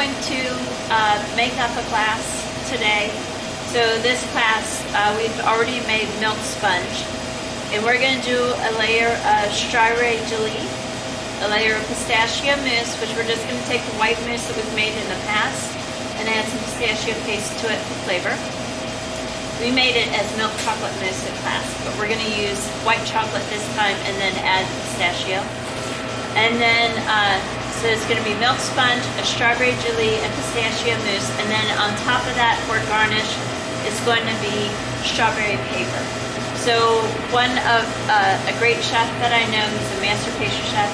going to make up a glass today. So this glass, we've already made milk sponge. And we're going to do a layer of strawberry gelee, a layer of pistachio mousse, which we're just going to take the white mousse that we've made in the past and add some pistachio paste to it for flavor. We made it as milk chocolate mousse in class, but we're going to use white chocolate this time and then add pistachio. And then, so it's going to be milk sponge, a strawberry gelee, and pistachio mousse. And then on top of that, for garnish, it's going to be strawberry paper. So one of a great chef that I know, he's a master pastry chef,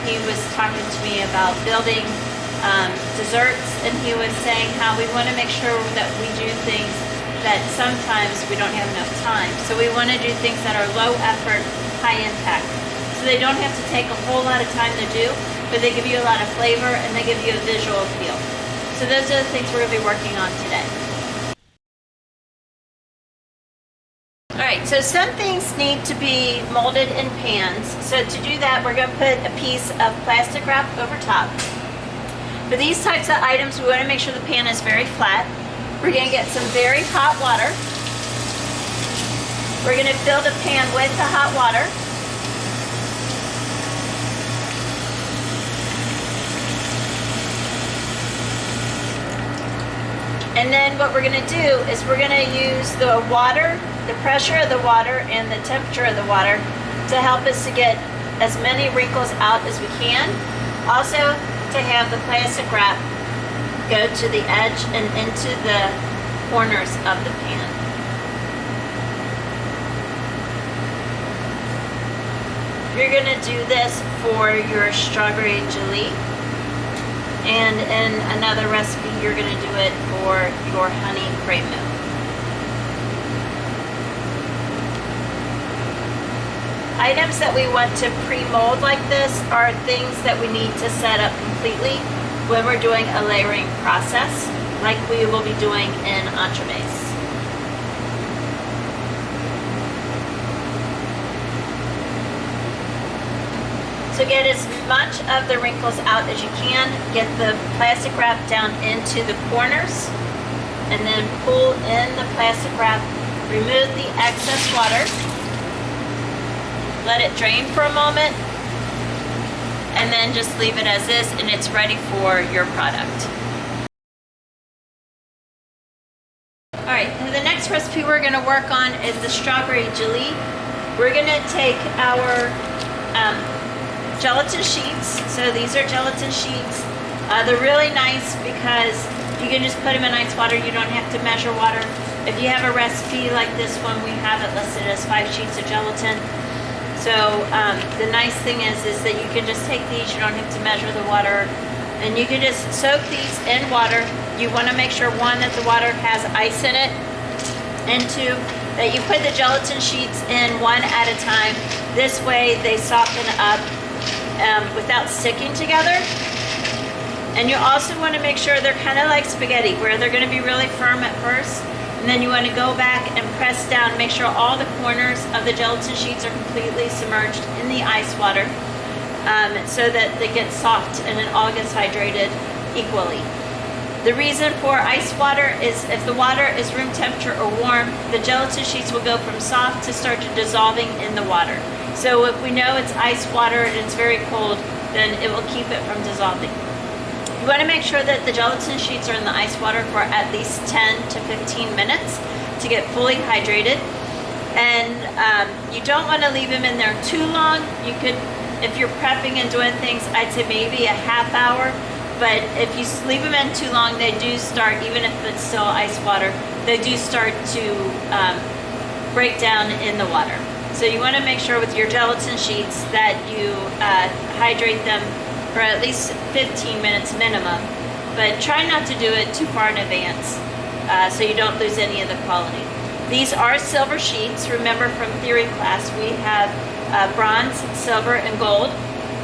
he was talking to me about building desserts, and he was saying how we want to make sure that we do things that sometimes we don't have enough time. So we want to do things that are low effort, high impact. So they don't have to take a whole lot of time to do, but they give you a lot of flavor and they give you a visual appeal. So those are the things we're going to be working on today. Alright, so some things need to be molded in pans. So to do that, we're going to put a piece of plastic wrap over top. For these types of items, we want to make sure the pan is very flat. We're going to get some very hot water. We're going to fill the pan with the hot water. And then what we're going to do is we're going to use the water, the pressure of the water and the temperature of the water to help us to get as many wrinkles out as we can. Also to have the plastic wrap go to the edge and into the corners of the pan. You're going to do this for your strawberry gelee. And in another recipe, you're going to do it for your honey crepe milk. Items that we want to pre-mold like this are things that we need to set up completely when we're doing a layering process, like we will be doing in entremets. So get as much of the wrinkles out as you can. Get the plastic wrap down into the corners and then pull in the plastic wrap. Remove the excess water. Let it drain for a moment and then just leave it as is and it's ready for your product. Alright, the next recipe we're going to work on is the strawberry gelee. We're going to take our gelatin sheets. So these are gelatin sheets. They're really nice because you can just put them in ice water. You don't have to measure water. If you have a recipe like this one, we have it listed as 5 sheets of gelatin. So the nice thing is that you can just take these. You don't have to measure the water. And you can just soak these in water. You want to make sure, one, that the water has ice in it. And two, that you put the gelatin sheets in one at a time. This way they soften up without sticking together. And you also want to make sure they're kind of like spaghetti, where they're going to be really firm at first, and then you want to go back and press down, make sure all the corners of the gelatin sheets are completely submerged in the ice water, so that they get soft and it all gets hydrated equally. The reason for ice water is if the water is room temperature or warm, the gelatin sheets will go from soft to start to dissolving in the water. So if we know it's ice water and it's very cold, then it will keep it from dissolving. You want to make sure that the gelatin sheets are in the ice water for at least 10 to 15 minutes to get fully hydrated. And you don't want to leave them in there too long. You could, if you're prepping and doing things, I'd say maybe a half hour. But if you leave them in too long, they do start, even if it's still ice water, they do start to break down in the water. So you want to make sure with your gelatin sheets that you hydrate them for at least 15 minutes minimum. But try not to do it too far in advance so you don't lose any of the quality. These are silver sheets. Remember from theory class, we have bronze, silver, and gold.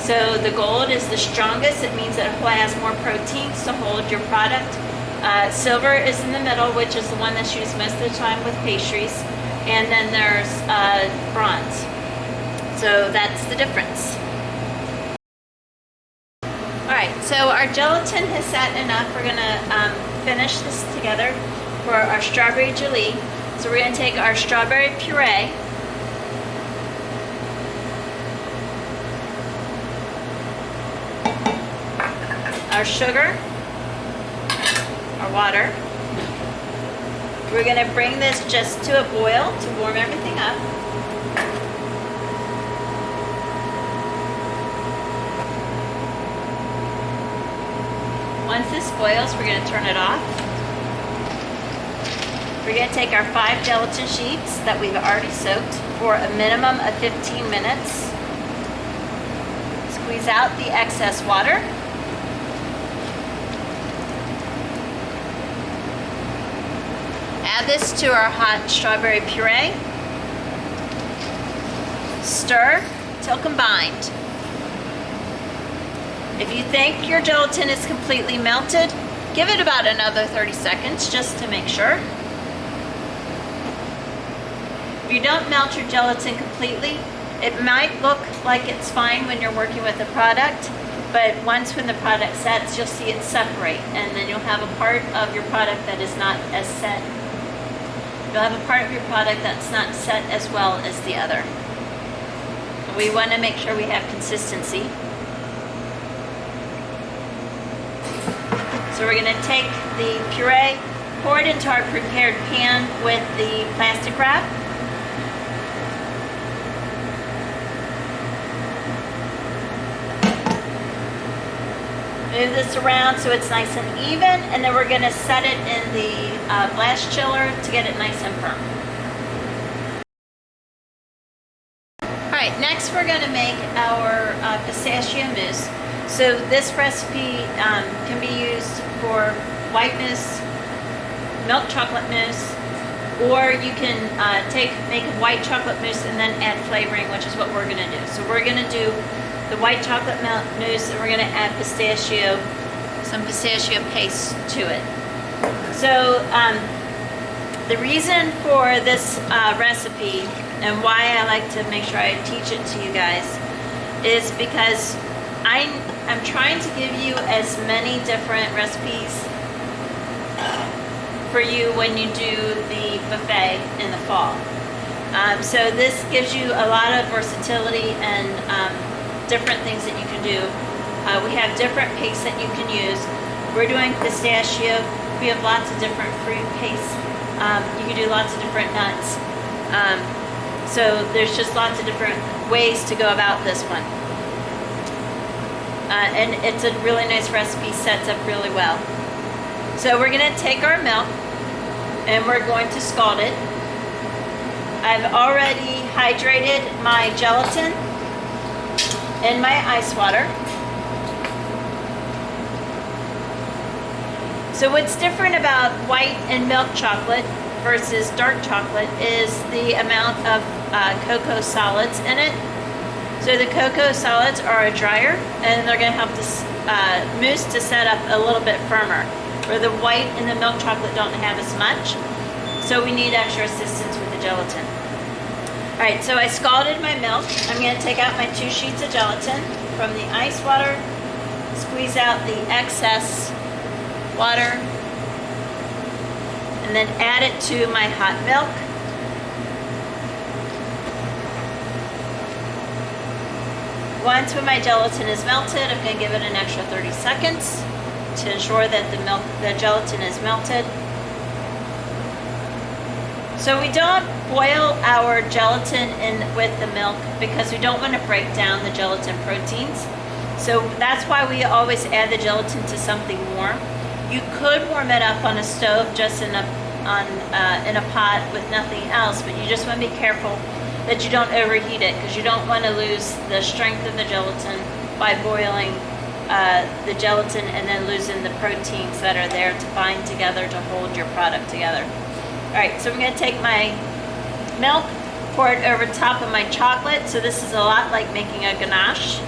So the gold is the strongest. It means that it has more proteins to hold your product. Silver is in the middle, which is the one that's used most of the time with pastries. And then there's bronze. So that's the difference. Alright, So our gelatin has sat enough. We're gonna finish this together for our strawberry gelee. So we're gonna take our strawberry puree, our sugar, our water. We're gonna bring this just to a boil to warm everything up. Once this boils, we're gonna turn it off. We're gonna take our 5 gelatin sheets that we've already soaked for a minimum of 15 minutes. Squeeze out the excess water. Add this to our hot strawberry puree. Stir till combined. If you think your gelatin is completely melted, give it about another 30 seconds just to make sure. If you don't melt your gelatin completely, it might look like it's fine when you're working with the product, but when the product sets, you'll see it separate, and then you'll have a part of your product that is not as set. You'll have a part of your product that's not set as well as the other. We want to make sure we have consistency. So we're going to take the puree, pour it into our prepared pan with the plastic wrap. Move this around so it's nice and even, and then we're going to set it in the blast chiller to get it nice and firm. Alright, next we're going to make our pistachio mousse. So this recipe can be used for white mousse, milk chocolate mousse, or you can make a white chocolate mousse and then add flavoring, which is what we're going to do. So we're going to do the white chocolate mousse, and we're going to add some pistachio paste to it. So the reason for this recipe and why I like to make sure I teach it to you guys is because I'm trying to give you as many different recipes for you when you do the buffet in the fall. So this gives you a lot of versatility and different things that you can do. We have different pastes that you can use. We're doing pistachio. We have lots of different fruit pastes. You can do lots of different nuts. So there's just lots of different ways to go about this one. And it's a really nice recipe, sets up really well. So we're going to take our milk and we're going to scald it. I've already hydrated my gelatin in my ice water. So what's different about white and milk chocolate versus dark chocolate is the amount of cocoa solids in it. So the cocoa solids are a drier, and they're going to help this mousse to set up a little bit firmer, where the white and the milk chocolate don't have as much. So we need extra assistance with the gelatin. All right, so I scalded my milk. I'm going to take out my 2 sheets of gelatin from the ice water, squeeze out the excess water, and then add it to my hot milk. Once when my gelatin is melted, I'm going to give it an extra 30 seconds to ensure that the gelatin is melted. So we don't boil our gelatin in with the milk because we don't want to break down the gelatin proteins. So that's why we always add the gelatin to something warm. You could warm it up on a stove just in a pot with nothing else, but you just want to be careful that you don't overheat it because you don't want to lose the strength of the gelatin by boiling the gelatin and then losing the proteins that are there to bind together to hold your product together. All right, so I'm going to take my milk, pour it over top of my chocolate. So this is a lot like making a ganache.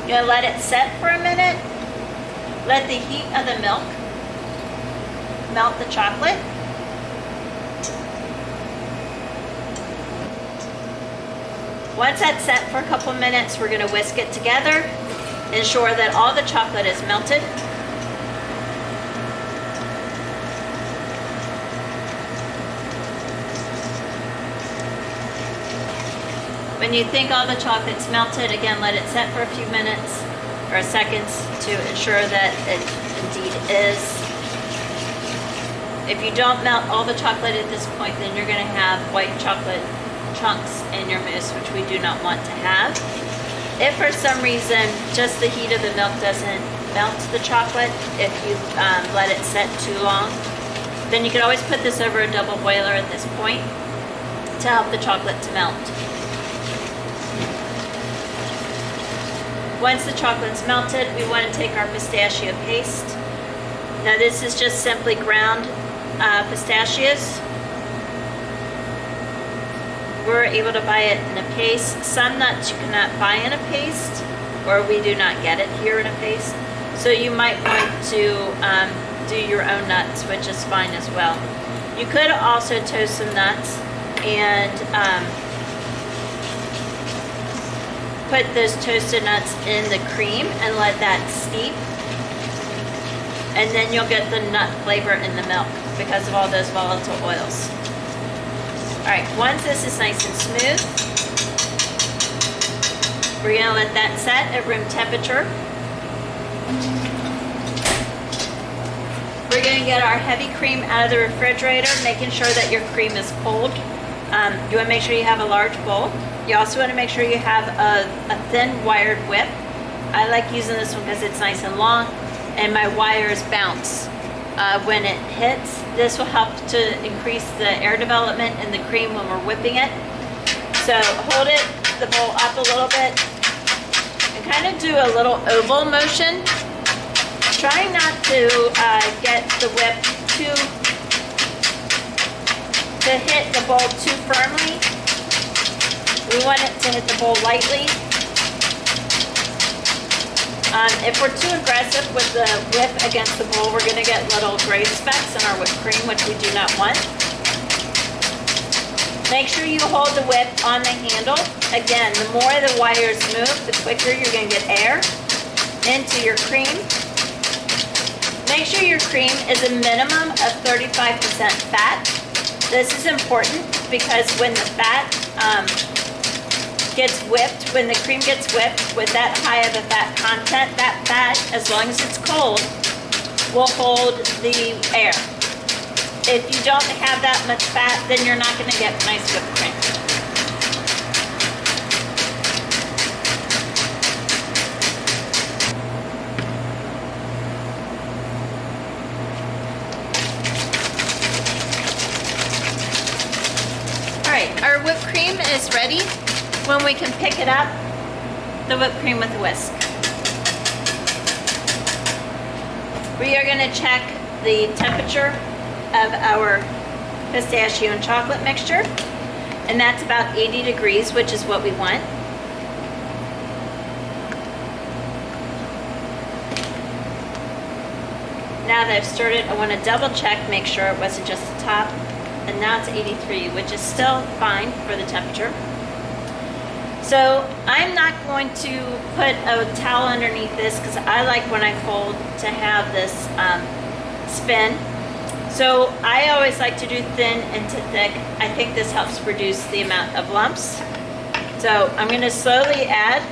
You're going to let it set for a minute. Let the heat of the milk melt the chocolate. Once that's set for a couple minutes, we're gonna whisk it together, ensure that all the chocolate is melted. When you think all the chocolate's melted, again, let it set for a few minutes or seconds to ensure that it indeed is. If you don't melt all the chocolate at this point, then you're gonna have white chocolate chunks in your mousse, which we do not want to have. If for some reason just the heat of the milk doesn't melt the chocolate, if you let it set too long, then you can always put this over a double boiler at this point to help the chocolate to melt. Once the chocolate's melted, we want to take our pistachio paste. Now this is just simply ground pistachios. We're able to buy it in a paste. Some nuts you cannot buy in a paste, or we do not get it here in a paste. So you might want to do your own nuts, which is fine as well. You could also toast some nuts and put those toasted nuts in the cream and let that steep. And then you'll get the nut flavor in the milk because of all those volatile oils. All right, once this is nice and smooth, we're gonna let that set at room temperature. We're gonna get our heavy cream out of the refrigerator, making sure that your cream is cold. You wanna make sure you have a large bowl. You also wanna make sure you have a thin wired whip. I like using this one because it's nice and long and my wires bounce when it hits. This will help to increase the air development in the cream when we're whipping it. So hold it, the bowl up a little bit and kind of do a little oval motion. Try not to get the whip to hit the bowl too firmly. We want it to hit the bowl lightly. If we're too aggressive with the whip against the bowl, we're going to get little gray specks in our whipped cream, which we do not want. Make sure you hold the whip on the handle. Again, the more the wires move, the quicker you're going to get air into your cream. Make sure your cream is a minimum of 35% fat. This is important because when the fat gets whipped, when the cream gets whipped with that high of a fat content, that fat, as long as it's cold, will hold the air. If you don't have that much fat, then you're not going to get nice whipped cream. All right, our whipped cream is ready. When we can pick it up, the whipped cream with a whisk. We are going to check the temperature of our pistachio and chocolate mixture, and that's about 80 degrees, which is what we want. Now that I've stirred it, I want to double check, make sure it wasn't just the top, and now it's 83, which is still fine for the temperature. So I'm not going to put a towel underneath this because I like when I fold to have this spin. So I always like to do thin and to thick. I think this helps reduce the amount of lumps. So I'm going to slowly add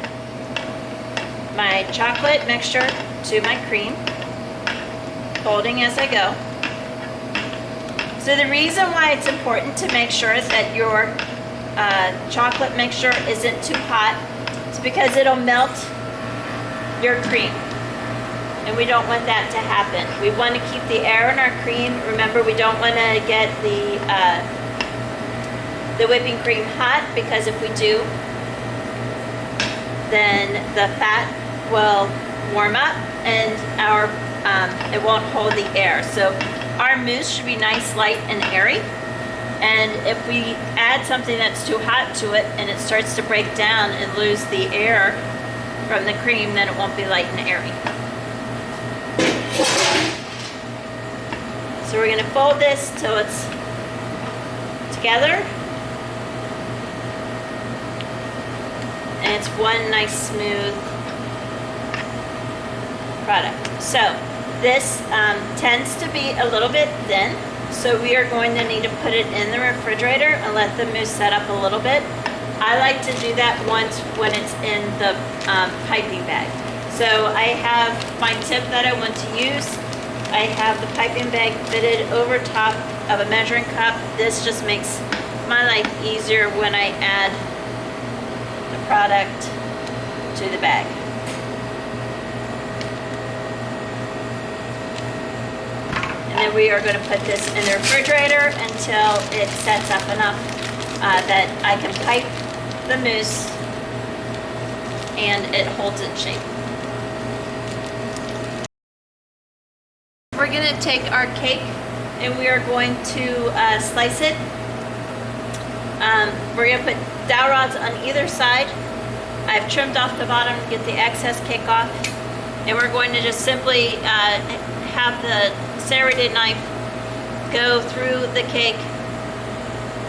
my chocolate mixture to my cream, folding as I go. So the reason why it's important to make sure that your chocolate mixture isn't too hot is because it'll melt your cream, and we don't want that to happen. We want to keep the air in our cream. Remember, we don't want to get the whipping cream hot, because if we do, then the fat will warm up and our it won't hold the air. So our mousse should be nice, light, and airy. And if we add something that's too hot to it and it starts to break down and lose the air from the cream, then it won't be light and airy. So we're going to fold this till it's together. and it's one nice smooth product. So this tends to be a little bit thin, so we are going to need to put it in the refrigerator and let the mousse set up a little bit. I like to do that once when it's in the piping bag. So I have my tip that I want to use. I have the piping bag fitted over top of a measuring cup. This just makes my life easier when I add the product to the bag. And then we are going to put this in the refrigerator until it sets up enough that I can pipe the mousse and it holds its shape. We're going to take our cake and we are going to slice it. We're going to put dowel rods on either side. I've trimmed off the bottom to get the excess cake off. And we're going to just simply have the serrated knife go through the cake,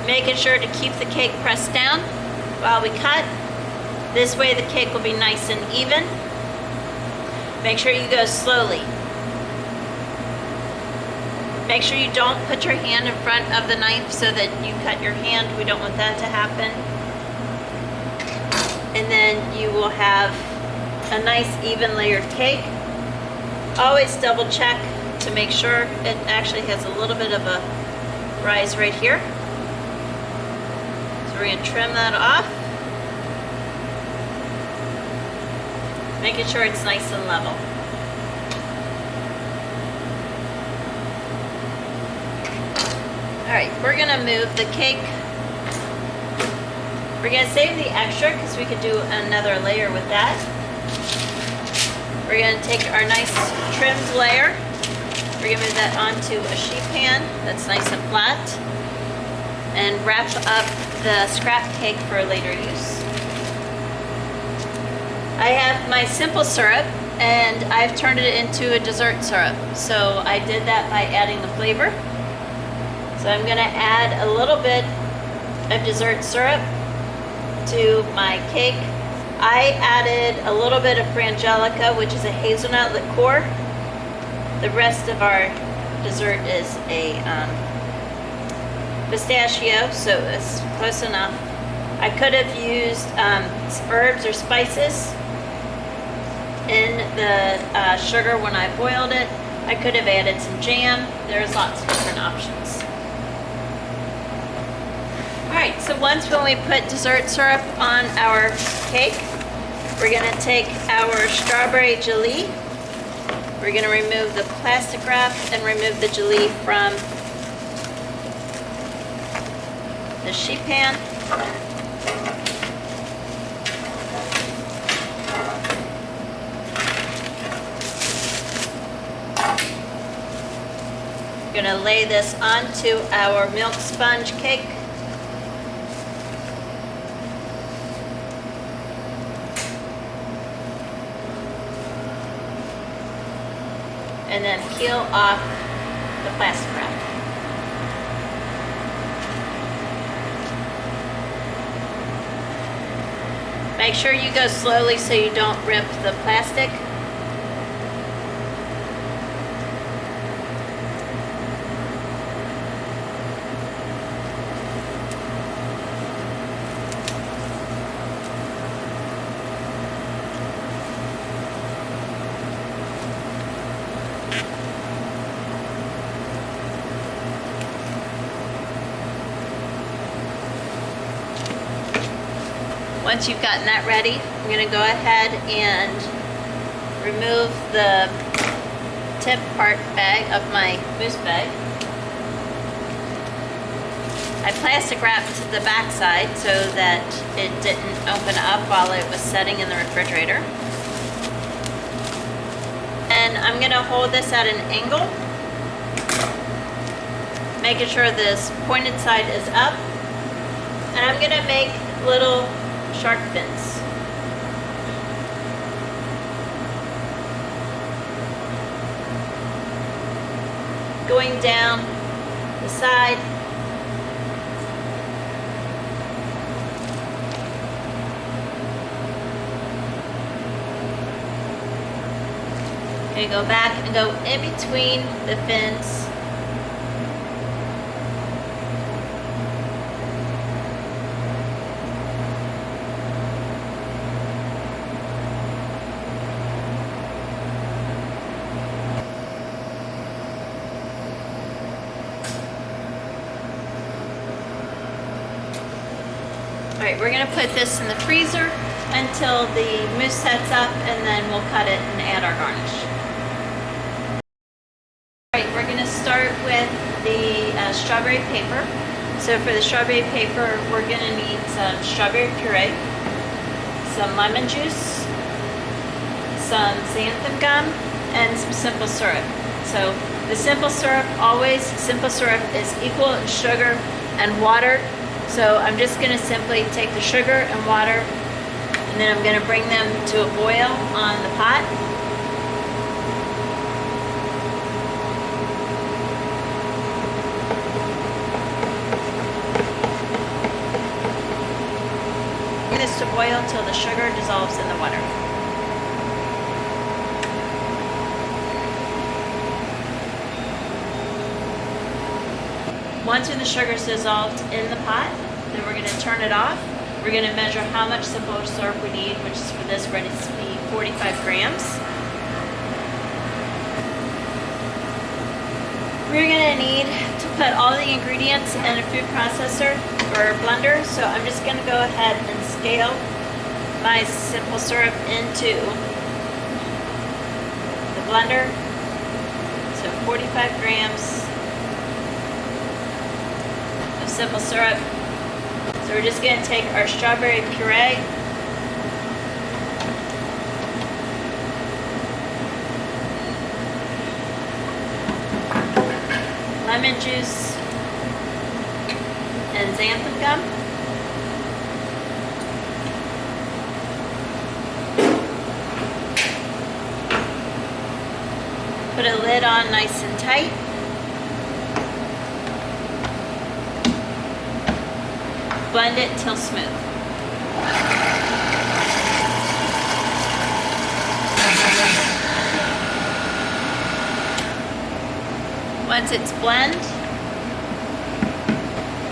making sure to keep the cake pressed down while we cut. This way the cake will be nice and even. Make sure you go slowly. Make sure you don't put your hand in front of the knife so that you cut your hand. We don't want that to happen. And then you will have a nice even layered cake. Always double check to make sure it actually has a little bit of a rise right here. So we're going to trim that off. Making sure it's nice and level. Alright, we're going to move the cake. We're going to save the extra because we could do another layer with that. We're going to take our nice trimmed layer. We're going to move that onto a sheet pan that's nice and flat and wrap up the scrap cake for later use. I have my simple syrup and I've turned it into a dessert syrup. So I did that by adding the flavor. So I'm going to add a little bit of dessert syrup to my cake. I added a little bit of frangelica, which is a hazelnut liqueur. The rest of our dessert is a pistachio, so it's close enough. I could have used herbs or spices in the sugar when I boiled it. I could have added some jam. There's lots of different options. Alright, so once when we put dessert syrup on our cake, we're going to take our strawberry gelee. We're going to remove the plastic wrap and remove the gelee from the sheet pan. We're going to lay this onto our milk sponge cake. And then peel off the plastic wrap. Make sure you go slowly so you don't rip the plastic. Once you've gotten that ready, I'm going to go ahead and remove the tip part bag of my mousse bag. I plastic wrapped the back side so that it didn't open up while it was setting in the refrigerator. And I'm going to hold this at an angle, making sure this pointed side is up. And I'm going to make little shark fins. Going down the side. Okay, go back and go in between the fins. Alright, we're going to put this in the freezer until the mousse sets up, and then we'll cut it and add our garnish. Alright, we're going to start with the strawberry paper. So for the strawberry paper, we're going to need some strawberry puree, some lemon juice, some xanthan gum, and some simple syrup. So the simple syrup, always simple syrup is equal in sugar and water. So I'm just going to simply take the sugar and water, and then I'm going to bring them to a boil on the pot. Bring this to boil until the sugar dissolves in the water. Once the sugar is dissolved in the pot, then we're going to turn it off. We're going to measure how much simple syrup we need, which is for this recipe 45 grams. We're going to need to put all the ingredients in a food processor or blender. So I'm just going to go ahead and scale my simple syrup into the blender. So 45 grams. Simple syrup. So we're just going to take our strawberry puree, lemon juice, and xanthan gum. Put a lid on nice and tight. Blend it till smooth. Once it's blend,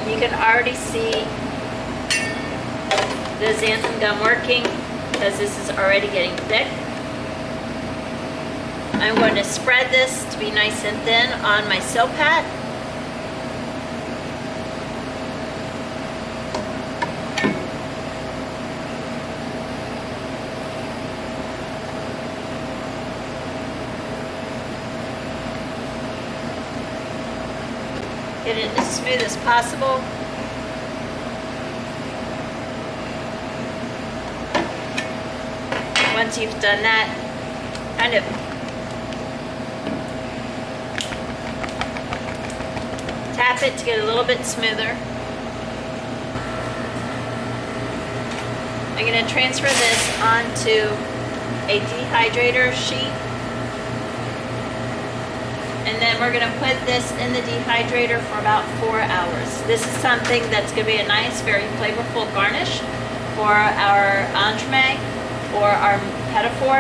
you can already see the xanthan gum working because this is already getting thick. I'm going to spread this to be nice and thin on my silpat. Get it as smooth as possible. Once you've done that, kind of tap it to get a little bit smoother. I'm going to transfer this onto a dehydrator sheet. And then we're going to put this in the dehydrator for about 4 hours. This is something that's going to be a nice, very flavorful garnish for our entremet or our petit four.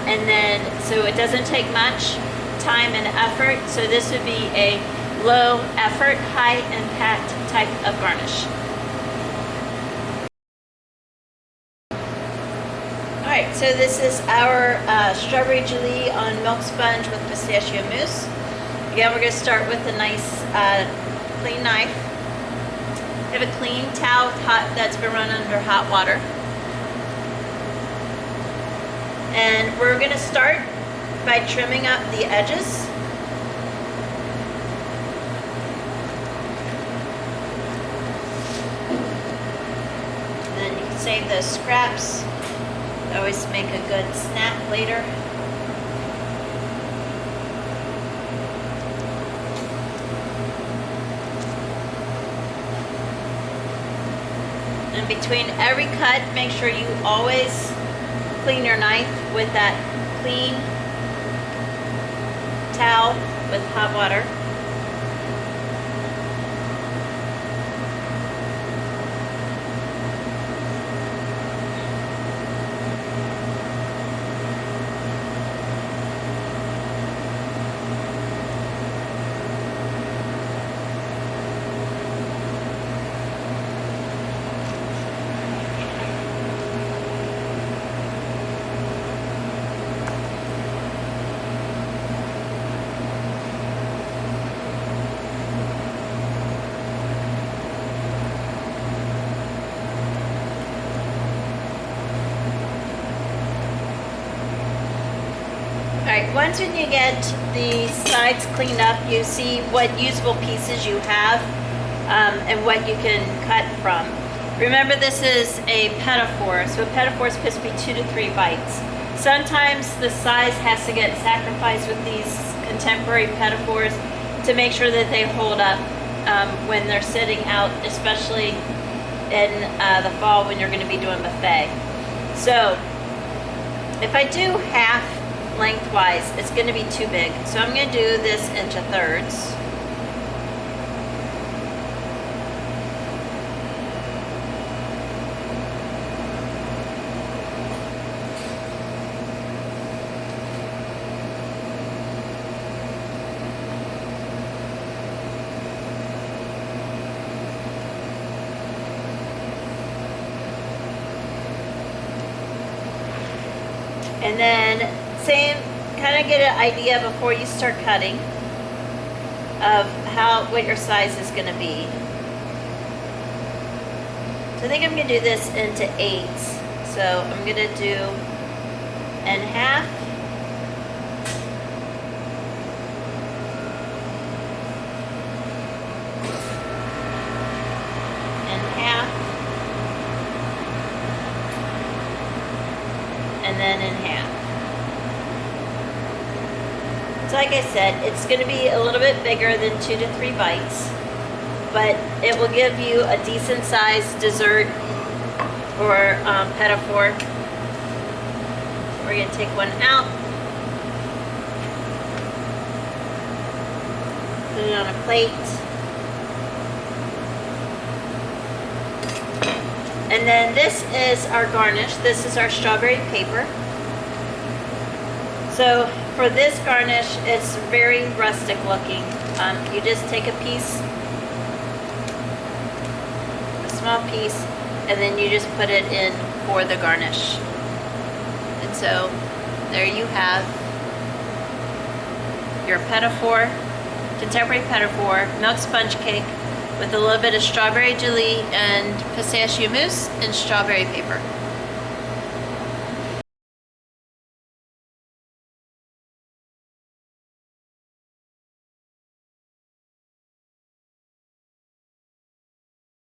And then, so it doesn't take much time and effort. So this would be a low effort, high impact type of garnish. Alright, so this is our strawberry gelee on milk sponge with pistachio mousse. Again, we're going to start with a nice clean knife. We have a clean towel that's been run under hot water. And we're going to start by trimming up the edges. And then you can save those scraps. Always make a good snack later. And between every cut, make sure you always clean your knife with that clean towel with hot water. once when you get the sides cleaned up, you see what usable pieces you have and what you can cut from. Remember, this is a pedophore, so a pedophore is supposed to be 2 to 3 bites. Sometimes the size has to get sacrificed with these contemporary pedophores to make sure that they hold up when they're sitting out, especially in the fall when you're going to be doing buffet. So if I do half lengthwise, it's going to be too big. So I'm going to do this into thirds. And then same, kind of get an idea before you start cutting of what your size is going to be. So I think I'm going to do this into 8s. So I'm going to do and half. And half. And then in half. So like I said, it's going to be a little bit bigger than 2 to 3 bites, but it will give you a decent sized dessert or pedophore. We're going to take one out, put it on a plate, and then this is our garnish. This is our strawberry paper. So for this garnish, it's very rustic looking. You just take a piece, a small piece, and then you just put it in for the garnish. And so there you have your pedophore, contemporary pedophore, milk sponge cake with a little bit of strawberry gelee and pistachio mousse and strawberry paper.